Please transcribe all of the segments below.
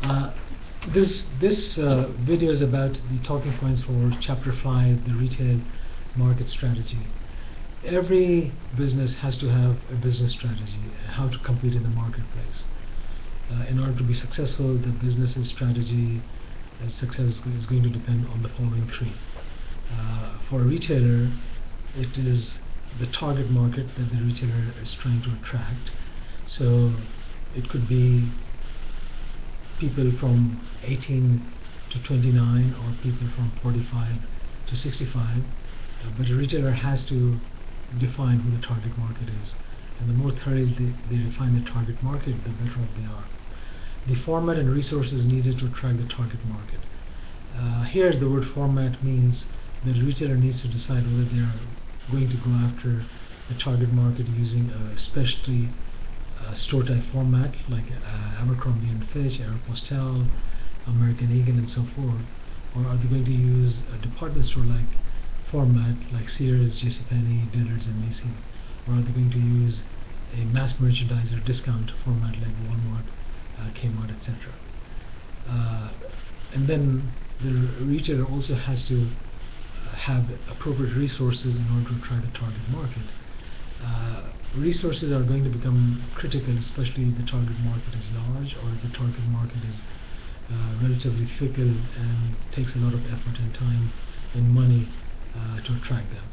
Uh, this video is about the talking points for Chapter 5, the retail market strategy. Every business has to have a business strategy, how to compete in the marketplace. In order to be successful, the business's strategy success is going to depend on the following three. For a retailer, it is the target market that the retailer is trying to attract. So it could be people from 18 to 29 or people from 45 to 65, but a retailer has to define who the target market is, and the more thoroughly they define the target market, the better off they are. The format and resources needed to attract the target market. Here the word format means that the retailer needs to decide whether they are going to go after the target market using a specialty store type format like Abercrombie & Fitch, Aeropostale, American Eagle and so forth, or are they going to use a department store like format like Sears, JCPenney, Dillard's and Macy's, or are they going to use a mass merchandiser discount format like Walmart, Kmart, etc. And then the retailer also has to have appropriate resources in order to attract the target market. Resources are going to become critical, especially if the target market is large or if the target market is relatively fickle and takes a lot of effort and time and money to attract them.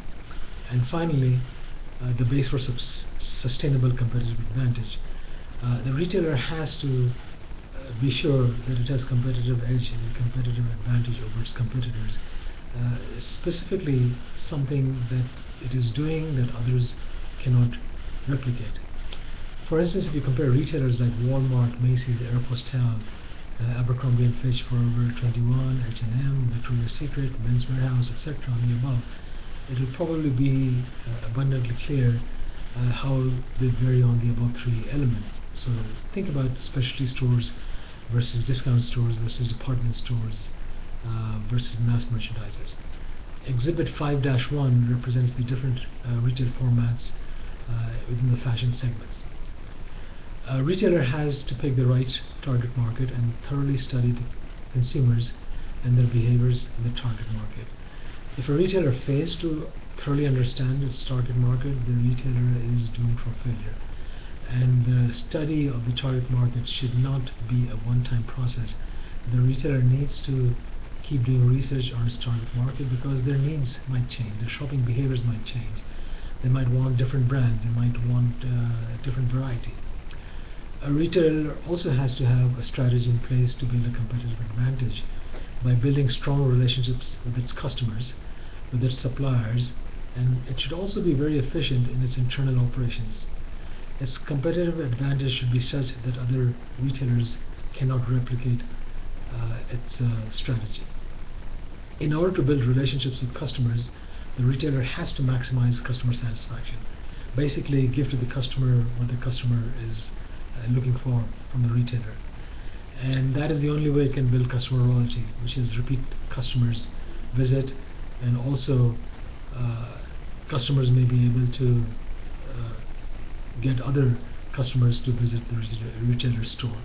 And finally, the base for sustainable competitive advantage. The retailer has to be sure that it has competitive edge and competitive advantage over its competitors. Specifically something that it is doing that others cannot replicate. For instance, if you compare retailers like Walmart, Macy's, Aeropostale, Abercrombie & Fitch, Forever 21, H&M, Victoria's Secret, Men's Warehouse, etc. on the above, it will probably be abundantly clear how they vary on the above three elements. So think about specialty stores versus discount stores versus department stores versus mass merchandisers. Exhibit 5-1 represents the different retail formats within the fashion segments. A retailer has to pick the right target market and thoroughly study the consumers and their behaviors in the target market. If a retailer fails to thoroughly understand its target market, the retailer is doomed for failure. And the study of the target market should not be a one-time process. The retailer needs to keep doing research on its target market because their needs might change, their shopping behaviors might change. They might want different brands, they might want different variety. A retailer also has to have a strategy in place to build a competitive advantage by building strong relationships with its customers, with its suppliers, and it should also be very efficient in its internal operations. Its competitive advantage should be such that other retailers cannot replicate its strategy. In order to build relationships with customers, the retailer has to maximize customer satisfaction. Basically, give to the customer what the customer is looking for from the retailer. And that is the only way it can build customer loyalty, which is repeat customers visit, and also customers may be able to get other customers to visit the retailer store.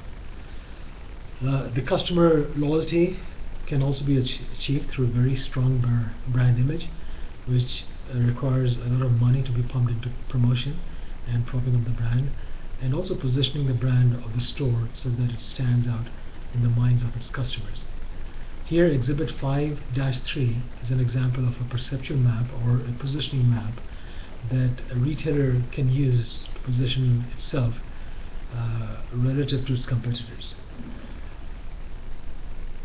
The customer loyalty can also be achieved through a very strong brand image, which requires a lot of money to be pumped into promotion and propping up the brand, and also positioning the brand of the store so that it stands out in the minds of its customers. Here, Exhibit 5-3 is an example of a perceptual map or a positioning map that a retailer can use to position itself relative to its competitors.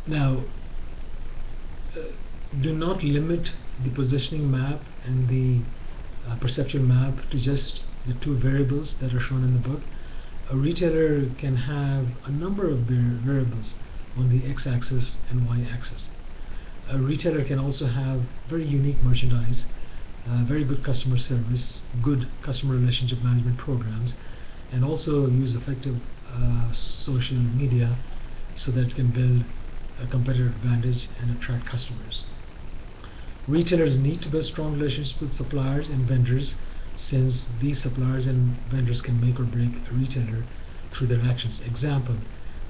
Now, do not limit the positioning map and the perceptual map to just the two variables that are shown in the book. A retailer can have a number of variables on the x-axis and y-axis. A retailer can also have very unique merchandise, very good customer service, good customer relationship management programs, and also use effective social media so that it can build a competitive advantage and attract customers. Retailers need to build strong relationships with suppliers and vendors, since these suppliers and vendors can make or break a retailer through their actions. Example,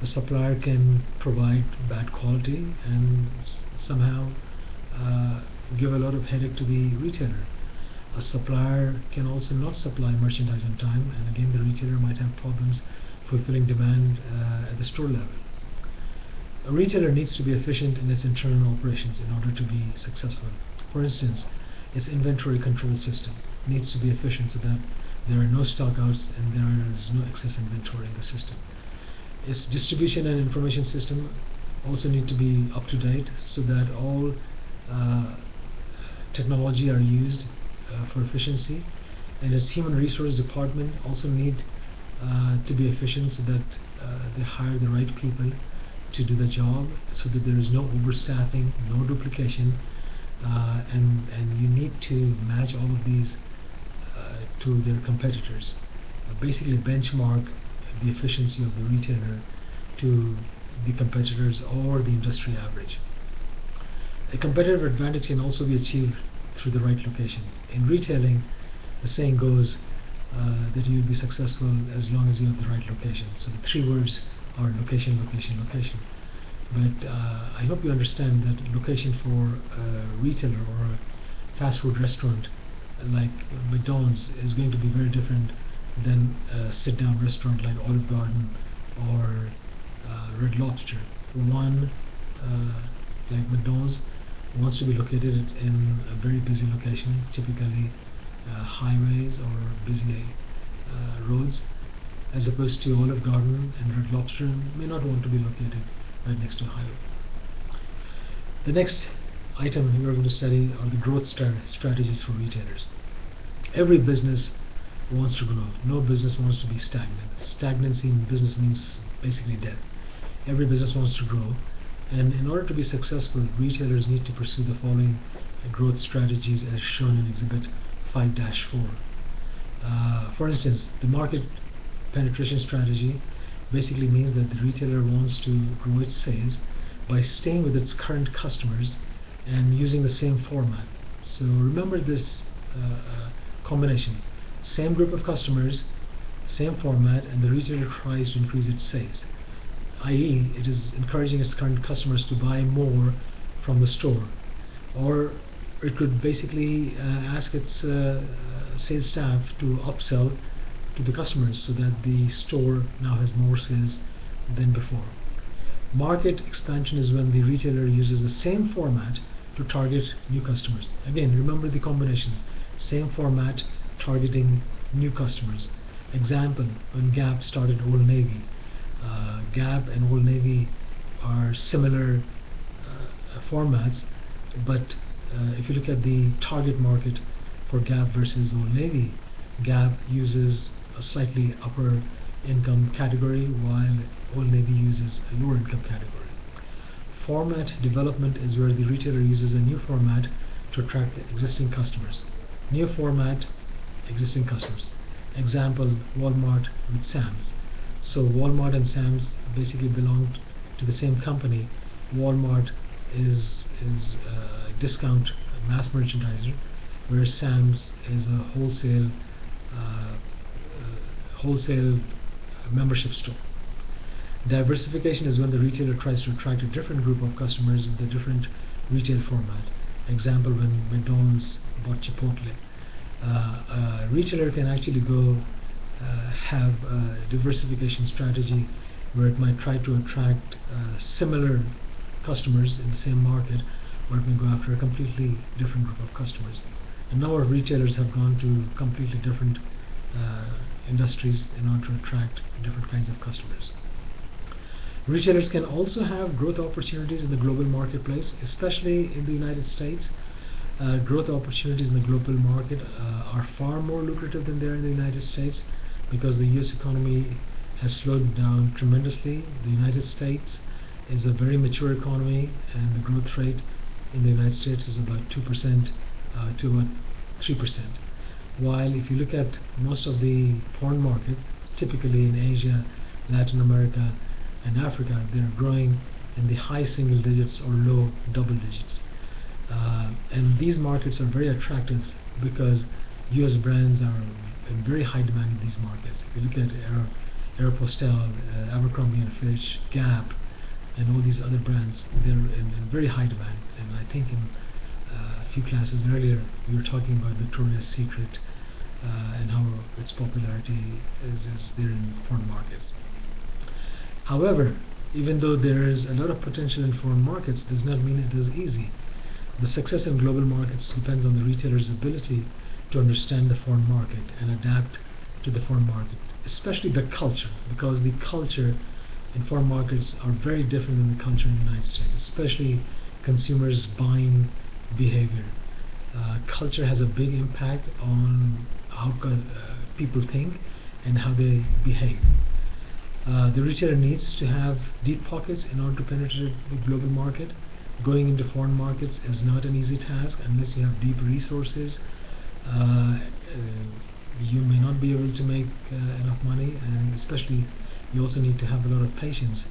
A supplier can provide bad quality and somehow give a lot of headache to the retailer. A supplier can also not supply merchandise on time, and again the retailer might have problems fulfilling demand at the store level. A retailer needs to be efficient in its internal operations in order to be successful. For instance, its inventory control system needs to be efficient so that there are no stockouts and there is no excess inventory in the system. Its distribution and information system also need to be up to date so that all technology are used for efficiency, and its human resource department also need to be efficient so that they hire the right people to do the job, so that there is no overstaffing, no duplication, and you need to match all of these to their competitors. Basically benchmark the efficiency of the retailer to the competitors or the industry average. A competitive advantage can also be achieved through the right location. In retailing, the saying goes that you will be successful as long as you have the right location. So the three words are location, location, location. But I hope you understand that location for a retailer or a fast food restaurant like McDonald's is going to be very different than a sit-down restaurant like Olive Garden or Red Lobster. One, like McDonald's, wants to be located in a very busy location, typically highways or busy roads, as opposed to Olive Garden and Red Lobster may not want to be located right next to a highway. The next item we are going to study are the growth strategies for retailers. Every business wants to grow. No business wants to be stagnant. Stagnancy in business means basically death. Every business wants to grow, and in order to be successful, retailers need to pursue the following growth strategies as shown in Exhibit 5-4. For instance, the market penetration strategy basically means that the retailer wants to grow its sales by staying with its current customers and using the same format. So remember this combination: same group of customers, same format, and the retailer tries to increase its sales, i.e. it is encouraging its current customers to buy more from the store. Or it could basically ask its sales staff to upsell to the customers so that the store now has more sales than before. Market expansion is when the retailer uses the same format to target new customers. Again, remember the combination: same format targeting new customers. Example, when Gap started Old Navy. Gap and Old Navy are similar formats, but if you look at the target market for Gap versus Old Navy, Gap uses a slightly upper income category while Old Navy uses a lower income category. Format development is where the retailer uses a new format to attract existing customers. New format, existing customers. Example, Walmart with Sam's. So Walmart and Sam's basically belong to the same company. Walmart is a discount mass merchandiser, whereas Sam's is a wholesale membership store. Diversification is when the retailer tries to attract a different group of customers with a different retail format. Example, when McDonald's bought Chipotle. A retailer can actually go have a diversification strategy where it might try to attract similar customers in the same market, or it may go after a completely different group of customers. A number of retailers have gone to completely different industries in order to attract different kinds of customers. Retailers can also have growth opportunities in the global marketplace, especially in the United States. Growth opportunities in the global market are far more lucrative than they are in the United States because the US economy has slowed down tremendously. The United States is a very mature economy, and the growth rate in the United States is about 2% to about 3%. While if you look at most of the foreign markets, typically in Asia, Latin America, and Africa, they're growing in the high single digits or low double digits. And these markets are very attractive because US brands are in very high demand in these markets. If you look at Aeropostale, Abercrombie and Fitch, Gap, and all these other brands, they're in very high demand. And I think in a few classes earlier we were talking about Victoria's Secret and how its popularity is there in foreign markets. However, even though there is a lot of potential in foreign markets, does not mean it is easy. The success in global markets depends on the retailer's ability to understand the foreign market and adapt to the foreign market, especially the culture, because the culture in foreign markets are very different than the culture in the United States, especially consumers' buying behavior. Culture has a big impact on how people think and how they behave. The retailer needs to have deep pockets in order to penetrate the global market. Going into foreign markets is not an easy task unless you have deep resources. You may not be able to make enough money, and especially you also need to have a lot of patience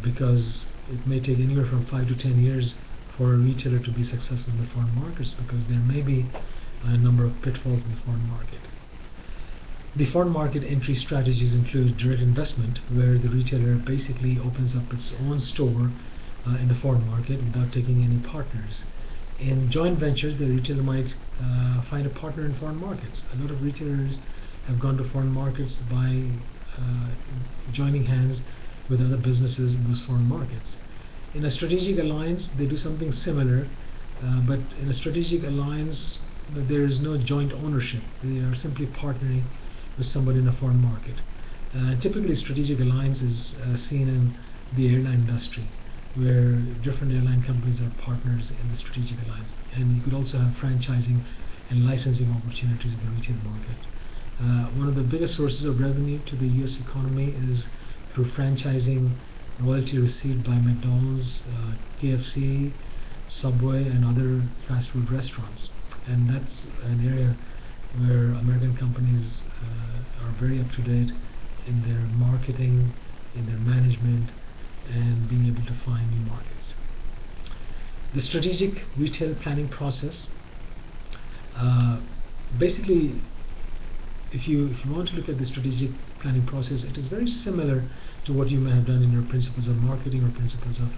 because it may take anywhere from 5 to 10 years for a retailer to be successful in the foreign markets, because there may be a number of pitfalls in the foreign market. The foreign market entry strategies include direct investment, where the retailer basically opens up its own store in the foreign market without taking any partners. In joint ventures, the retailer might find a partner in foreign markets. A lot of retailers have gone to foreign markets by joining hands with other businesses in those foreign markets. In a strategic alliance, they do something similar, but in a strategic alliance, there is no joint ownership. They are simply partnering with somebody in a foreign market. Typically, strategic alliance is seen in the airline industry, where different airline companies are partners in the strategic alliance. And you could also have franchising and licensing opportunities in the retail market. One of the biggest sources of revenue to the US economy is through franchising royalty received by McDonald's, KFC, Subway, and other fast food restaurants. And that's an area where American companies are very up to date in their marketing, in their management, and being able to find new markets. The strategic retail planning process, basically, if you want to look at the strategic planning process, it is very similar to what you may have done in your principles of marketing or principles of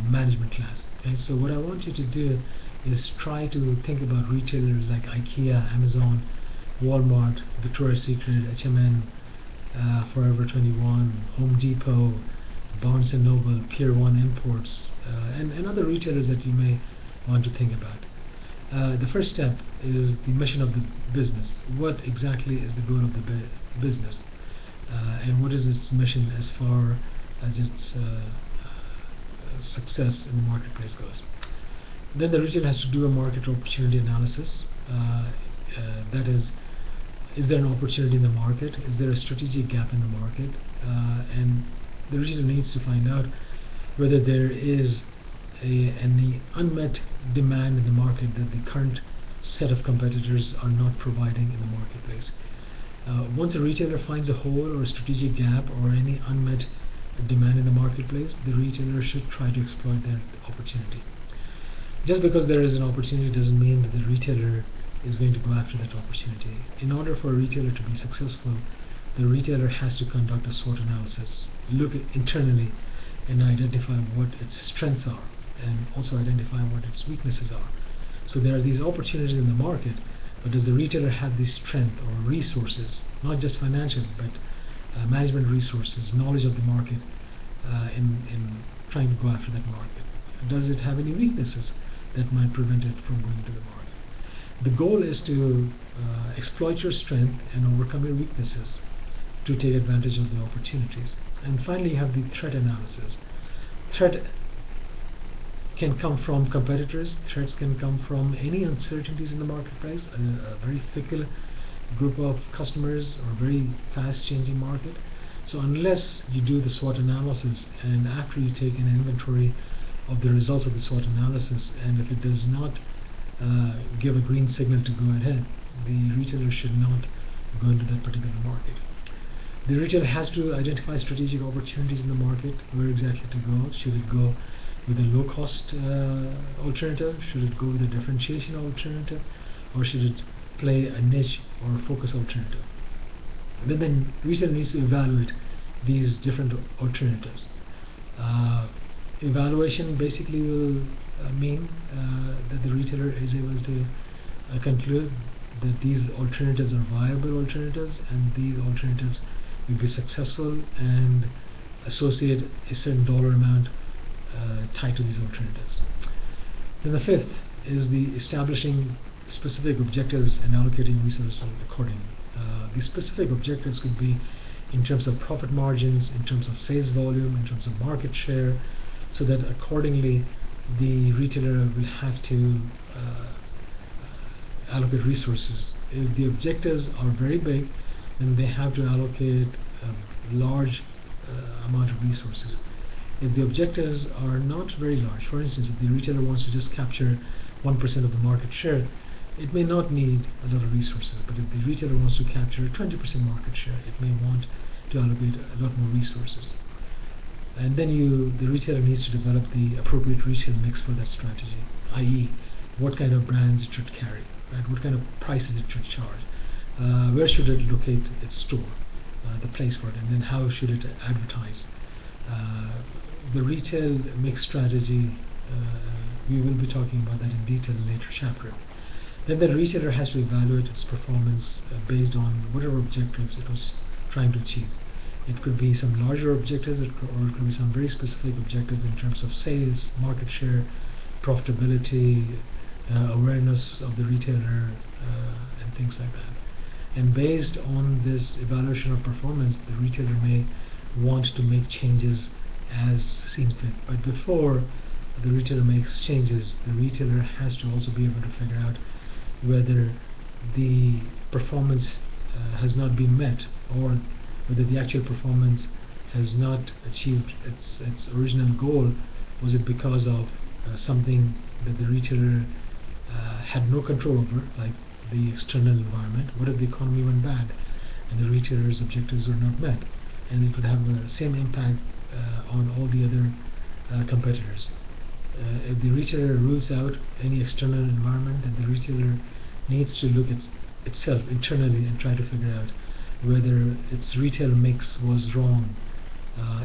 management class. Okay, so what I want you to do is try to think about retailers like IKEA, Amazon, Walmart, Victoria's Secret, H&M, Forever 21, Home Depot, Barnes & Noble, Pier 1 Imports, and other retailers that you may want to think about. The first step is the mission of the business. What exactly is the goal of the business? And what is its mission as far as its success in the marketplace goes? Then the retailer has to do a market opportunity analysis. That is there an opportunity in the market? Is there a strategic gap in the market? And the retailer needs to find out whether there is any unmet demand in the market that the current set of competitors are not providing in the marketplace. Once a retailer finds a hole or a strategic gap or any unmet demand in the marketplace, the retailer should try to exploit that opportunity. Just because there is an opportunity doesn't mean that the retailer is going to go after that opportunity. In order for a retailer to be successful, the retailer has to conduct a SWOT analysis, look internally and identify what its strengths are, and also identify what its weaknesses are. So there are these opportunities in the market, but does the retailer have the strength or resources, not just financial, but management resources, knowledge of the market in trying to go after that market? Does it have any weaknesses that might prevent it from going to the market? The goal is to exploit your strength and overcome your weaknesses to take advantage of the opportunities. And finally, you have the threat analysis. Threat can come from competitors. Threats can come from any uncertainties in the marketplace, a very fickle group of customers or a very fast changing market. So unless you do the SWOT analysis, and after you take an inventory of the results of the SWOT analysis, and if it does not give a green signal to go ahead, the retailer should not go into that particular market. The retailer has to identify strategic opportunities in the market, where exactly to go. Should it go with a low-cost alternative? Should it go with a differentiation alternative? Or should it play a niche or a focus alternative? Then the retailer needs to evaluate these different alternatives. Evaluation basically will mean that the retailer is able to conclude that these alternatives are viable alternatives, and these alternatives will be successful, and associate a certain dollar amount tied to these alternatives. Then the fifth is the establishing specific objectives and allocating resources accordingly. These specific objectives could be in terms of profit margins, in terms of sales volume, in terms of market share, so that accordingly the retailer will have to allocate resources. If the objectives are very big, then they have to allocate a large amount of resources. If the objectives are not very large, for instance, if the retailer wants to just capture 1% of the market share, it may not need a lot of resources. But if the retailer wants to capture 20% market share, it may want to allocate a lot more resources. And then the retailer needs to develop the appropriate retail mix for that strategy, i.e., what kind of brands it should carry, right? What kind of prices it should charge, where should it locate its store, the place for it, and then how should it advertise. The retail mix strategy, we will be talking about that in detail in a later chapter. Then the retailer has to evaluate its performance based on whatever objectives it was trying to achieve. It could be some larger objectives, or it could be some very specific objectives in terms of sales, market share, profitability, awareness of the retailer, and things like that. And based on this evaluation of performance, the retailer may want to make changes as seen fit. But before the retailer makes changes, the retailer has to also be able to figure out whether the performance has not been met, or whether the actual performance has not achieved its original goal. Was it because of something that the retailer had no control over, like the external environment? What if the economy went bad and the retailer's objectives were not met, and it could have the same impact on all the other competitors? If the retailer rules out any external environment, then the retailer needs to look at itself internally and try to figure out whether its retail mix was wrong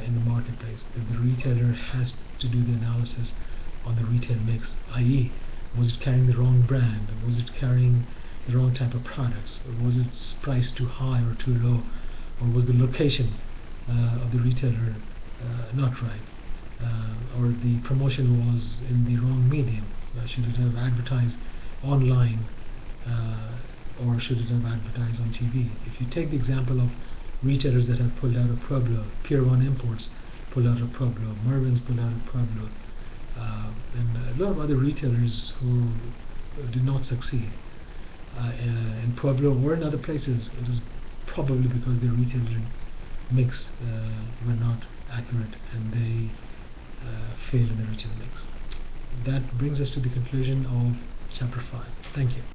in the marketplace. If the retailer has to do the analysis on the retail mix, i.e., was it carrying the wrong brand, was it carrying the wrong type of products, or was it priced too high or too low, or was the location of the retailer not right, or the promotion was in the wrong medium. Should it have advertised online, or should it have advertised on TV? If you take the example of retailers that have pulled out of Pueblo, Pier 1 Imports pulled out of Pueblo, Mervin's pulled out of Pueblo, and a lot of other retailers who did not succeed in Pueblo or in other places, it is probably because their retailer mix were not accurate, and they failed in the retail mix. That brings us to the conclusion of chapter 5. Thank you.